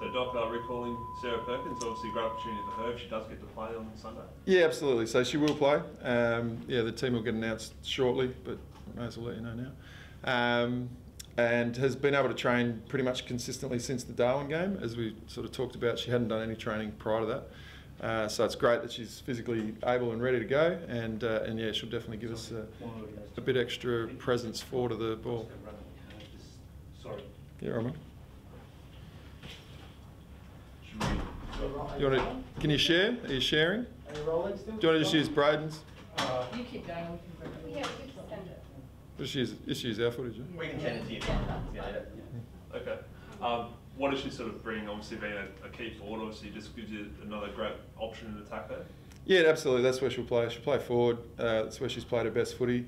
So Doc, recalling Sarah Perkins, obviously a great opportunity for her if she does get to play on Sunday. Yeah, absolutely. So she will play. Yeah, the team will get announced shortly, but I may as well let you know now. And has been able to train pretty much consistently since the Darwin game, as we sort of talked about. She hadn't done any training prior to that. So it's great that she's physically able and ready to go, and yeah, she'll definitely give us a bit extra presence forward of the ball. Sorry. Yeah, Roman. You want to? Can you share? Are you sharing? Are you rolling still? Do you want to just use Braden's? You keep going. We can bring it. Yeah, we can send it. Just use our footage. We can send it to you. Yeah. Okay. What does she sort of bring? Obviously, being a key forward, obviously, just gives you another great option in attack there. Yeah, absolutely. That's where she'll play. She'll play forward. That's where she's played her best footy.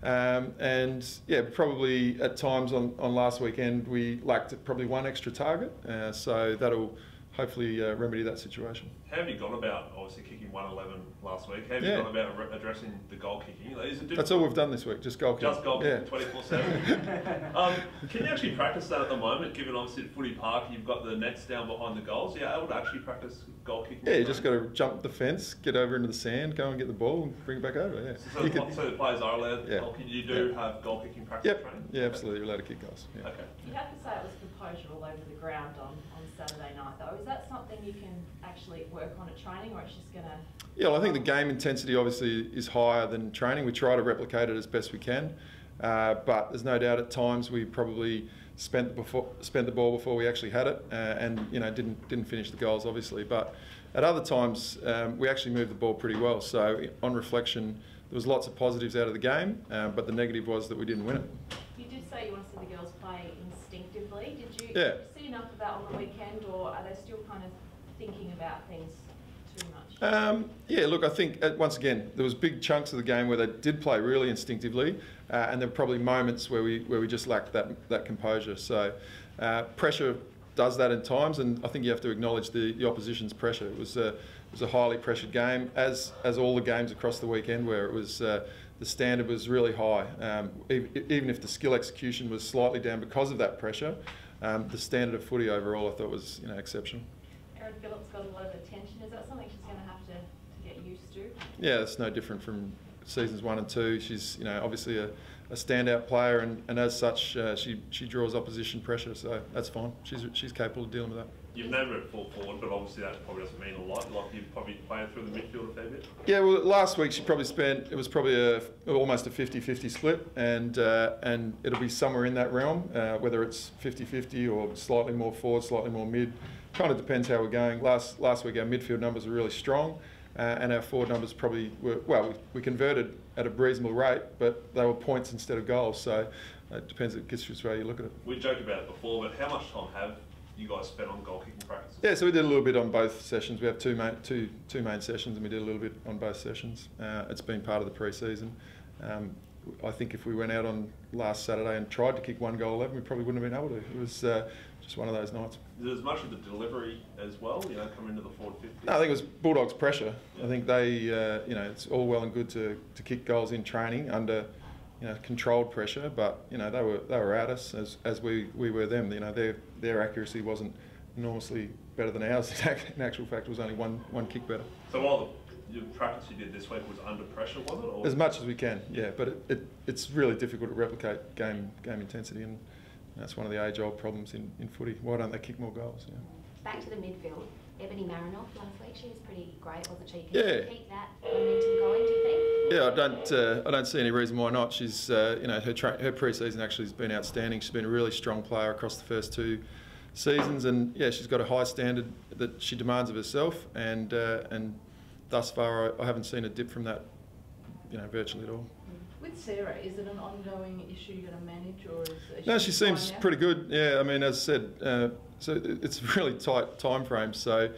And yeah, probably at times on last weekend we lacked probably one extra target. So that'll hopefully remedy that situation. How have you gone about, obviously, kicking 111 last week? How have you gone about addressing the goal kicking? That's all we've done this week, just goal kicking. Just goal kicking, 24/7. Can you actually practice that at the moment, given obviously at Footy Park you've got the nets down behind the goals? Are you able to actually practice goal kicking? Yeah, you just got to jump the fence, get over into the sand, go and get the ball and bring it back over, yeah. So the players are allowed goal kicking? You do have goal kicking practice training? Yeah, absolutely, you're allowed to kick goals. Yeah. Okay. You have to say it was composure all over the ground on Saturday night though. Is that something you can actually work on at training, or it's just going to... Yeah, well, I think the game intensity obviously is higher than training. We try to replicate it as best we can, but there's no doubt at times we probably spent the ball before we actually had it, and didn't finish the goals obviously. But at other times we actually moved the ball pretty well. So on reflection, there was lots of positives out of the game, but the negative was that we didn't win it. You did say you want to see the girls play instinctively. Did you see enough of that on the weekend, or are they still kind of thinking about things too much? Yeah, look, I think once again there was big chunks of the game where they did play really instinctively, and there were probably moments where we just lacked that composure. So pressure does that in times, and I think you have to acknowledge the opposition's pressure. It was a highly pressured game, as all the games across the weekend, where it was the standard was really high. Even if the skill execution was slightly down because of that pressure, the standard of footy overall I thought was exceptional. Erin Phillips got a lot of attention. Is that something she's going to have to get used to? Yeah, it's no different from seasons 1 and 2. She's obviously a standout player, and as such she draws opposition pressure, so that's fine. She's capable of dealing with that. You've named her at full forward, but obviously that probably doesn't mean a lot. Like you've probably played through the midfield a fair bit. Yeah, well, last week it was probably almost a 50-50 split, and it'll be somewhere in that realm, whether it's 50-50 or slightly more forward, slightly more mid. Kind of depends how we're going. Last week our midfield numbers were really strong, and our forward numbers probably were, well, we converted at a reasonable rate, but they were points instead of goals, so it depends, it gets which way you look at it. We joked about it before, but how much time have you guys spent on goal kicking practices? Yeah, so we did a little bit on both sessions. We have two main sessions, and we did a little bit on both sessions. It's been part of the pre-season. I think if we went out on last Saturday and tried to kick 1 goal 11, we probably wouldn't have been able to. It was just one of those nights. Is it as much of the delivery as well, coming into the forward 50? No, I think it was Bulldogs' pressure. Yeah. I think they, it's all well and good to kick goals in training under, controlled pressure, but they were at us as we were them. Their accuracy wasn't enormously better than ours. In actual fact, it was only one kick better. So while the practice you did this week was under pressure, was it? Or? As much as we can, yeah. But it's really difficult to replicate game intensity, and that's one of the age-old problems in footy. Why don't they kick more goals? Yeah. Back to the midfield. Ebony Marinoff last week, she was pretty great, wasn't she? Can you keep that momentum going, do you think? Yeah, I don't see any reason why not. She's, her pre-season actually has been outstanding. She's been a really strong player across the first 2 seasons, and yeah, she's got a high standard that she demands of herself, and thus far I haven't seen a dip from that, virtually at all. With Sarah, is it an ongoing issue you're going to manage, or is it? No, she seems pretty good. Yeah, I mean, as I said, so it's a really tight time frame. So,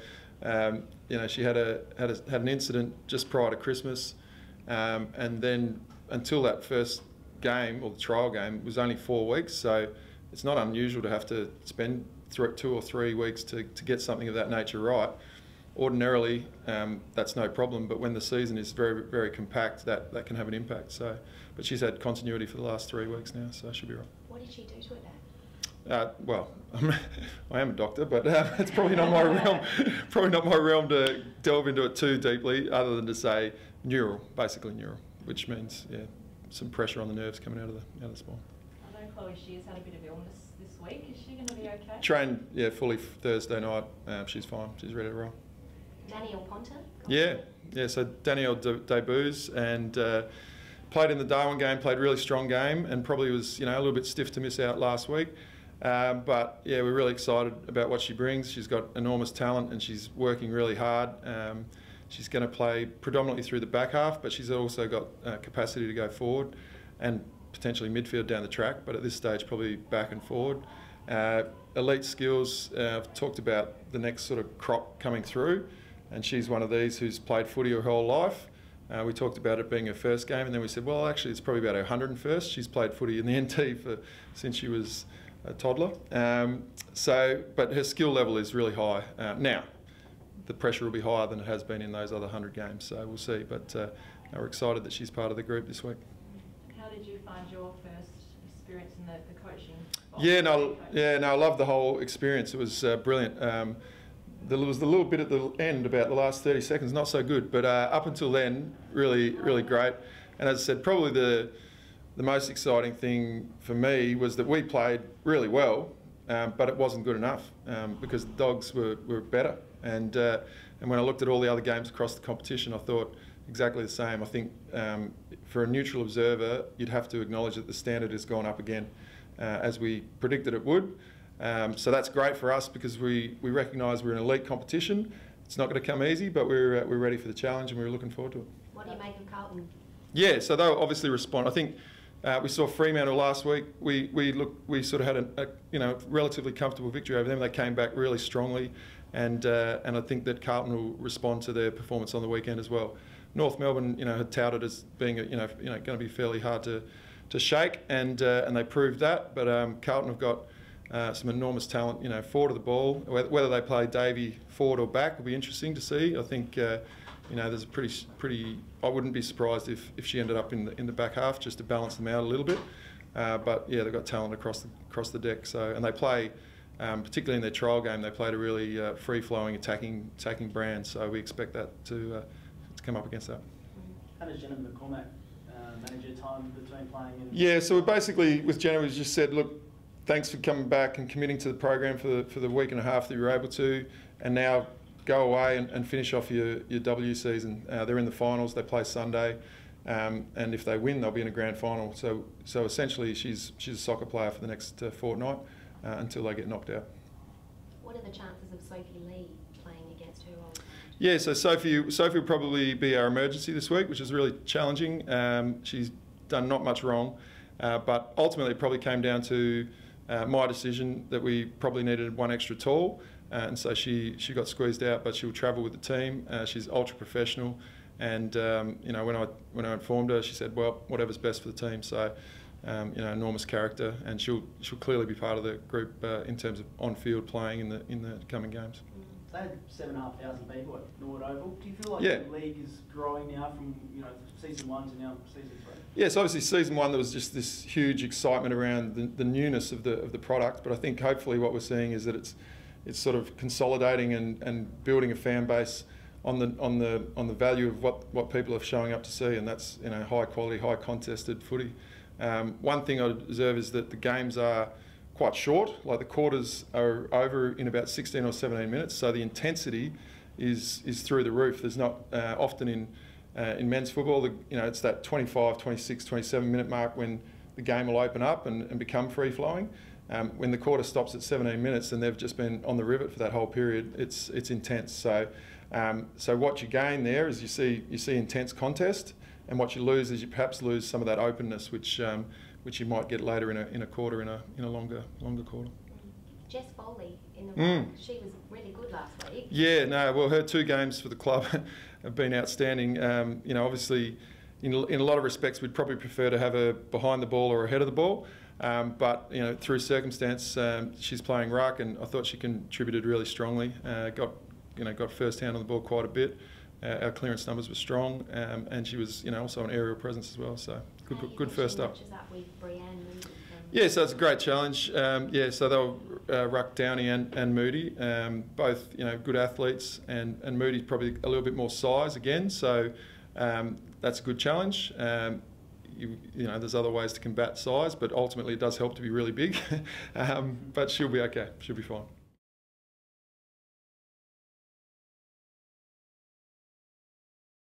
she had an incident just prior to Christmas, and then until that first game or the trial game, it was only 4 weeks. So it's not unusual to have to spend 2 or 3 weeks to get something of that nature right. Ordinarily, that's no problem, but when the season is very, very compact, that can have an impact. So, but she's had continuity for the last 3 weeks now, so she'll be right. What did she do to her Well, I am a doctor, but it's probably not my realm. Probably not my realm to delve into it too deeply, other than to say neural, basically neural, which means some pressure on the nerves coming out of the spine. I know Chloe Shear's had a bit of illness this week. Is she going to be okay? Trained, fully Thursday night. She's fine. She's ready to roll. Danielle Ponta? Yeah. So Danielle debuts and played in the Darwin game. Played a really strong game, and probably was a little bit stiff to miss out last week. But yeah, we're really excited about what she brings. She's got enormous talent, and she's working really hard. She's going to play predominantly through the back half, but she's also got capacity to go forward and potentially midfield down the track. But at this stage, probably back and forward. Elite skills. I've talked about the next sort of crop coming through, and she's one of these who's played footy her whole life. We talked about it being her first game, and then we said, well, actually, it's probably about her 101st. She's played footy in the NT since she was a toddler. But her skill level is really high. Now, the pressure will be higher than it has been in those other 100 games, so we'll see. But we're excited that she's part of the group this week. How did you find your first experience in the coaching? I love the whole experience. It was brilliant. There was a little bit at the end, about the last 30 seconds, not so good, but up until then, really, really great. And as I said, probably the most exciting thing for me was that we played really well, but it wasn't good enough because the Dogs were better. And when I looked at all the other games across the competition, I thought exactly the same. I think for a neutral observer, you'd have to acknowledge that the standard has gone up again, as we predicted it would. So that's great for us because we recognise we're in an elite competition. It's not going to come easy, but we're ready for the challenge and we're looking forward to it. What do you make of Carlton? Yeah, so they'll obviously respond. I think we saw Fremantle last week. We sort of had a relatively comfortable victory over them. They came back really strongly, and I think that Carlton will respond to their performance on the weekend as well. North Melbourne, had touted as being going to be fairly hard to shake, and they proved that. But Carlton have got some enormous talent, forward of the ball. Whether they play Davey forward or back will be interesting to see. I think, there's a pretty. I wouldn't be surprised if she ended up in the back half just to balance them out a little bit. But yeah, they've got talent across the deck. So and they play, particularly in their trial game, they played a really free-flowing, attacking brand. So we expect that to come up against that. How does Jenna McCormack manage your time between playing and... Yeah, so we basically, with Jenna, we just said, look, thanks for coming back and committing to the program for the week and a half that you were able to, and now go away and finish off your W season. They're in the finals, they play Sunday, and if they win, they'll be in a grand final. So essentially, she's a soccer player for the next fortnight until they get knocked out. What are the chances of Sophie Lee playing against her old? Yeah, so Sophie will probably be our emergency this week, which is really challenging. She's done not much wrong, but ultimately it probably came down to my decision that we probably needed one extra tall, and so she got squeezed out, but she'll travel with the team. She's ultra professional, and when I informed her, she said, well, whatever's best for the team. So enormous character, and she'll clearly be part of the group in terms of on-field playing in the coming games. They had 7,500 people at Norwood Oval. Do you feel like Yeah. the league is growing now from season 1 to now season 3? Yes, obviously season 1 there was just this huge excitement around the newness of the product, but I think hopefully what we're seeing is that it's sort of consolidating and building a fan base on the value of what people are showing up to see, and that's high quality, high contested footy. One thing I observe is that the games are quite short, like the quarters are over in about 16 or 17 minutes, so the intensity is through the roof. There's not often in men's football, it's that 25, 26, 27 minute mark when the game will open up and become free flowing. When the quarter stops at 17 minutes and they've just been on the rivet for that whole period, it's intense. So what you gain there is you see intense contest, and what you lose is you perhaps lose some of that openness, which you might get later in a quarter, in a longer quarter. Jess Foley in the ruck, she was really good last week. Yeah, no, well, her 2 games for the club have been outstanding. Obviously, in a lot of respects, we'd probably prefer to have her behind the ball or ahead of the ball. But through circumstance, she's playing ruck, and I thought she contributed really strongly. Got first hand on the ball quite a bit. Our clearance numbers were strong, and she was also an aerial presence as well. So good first up. Matches up with Brianne Yeah, so it's a great challenge. Yeah, so they were Ruck, Downey and Moody, both good athletes, and Moody's probably a little bit more size again, so that's a good challenge. There's other ways to combat size, but ultimately it does help to be really big. But she'll be okay. She'll be fine.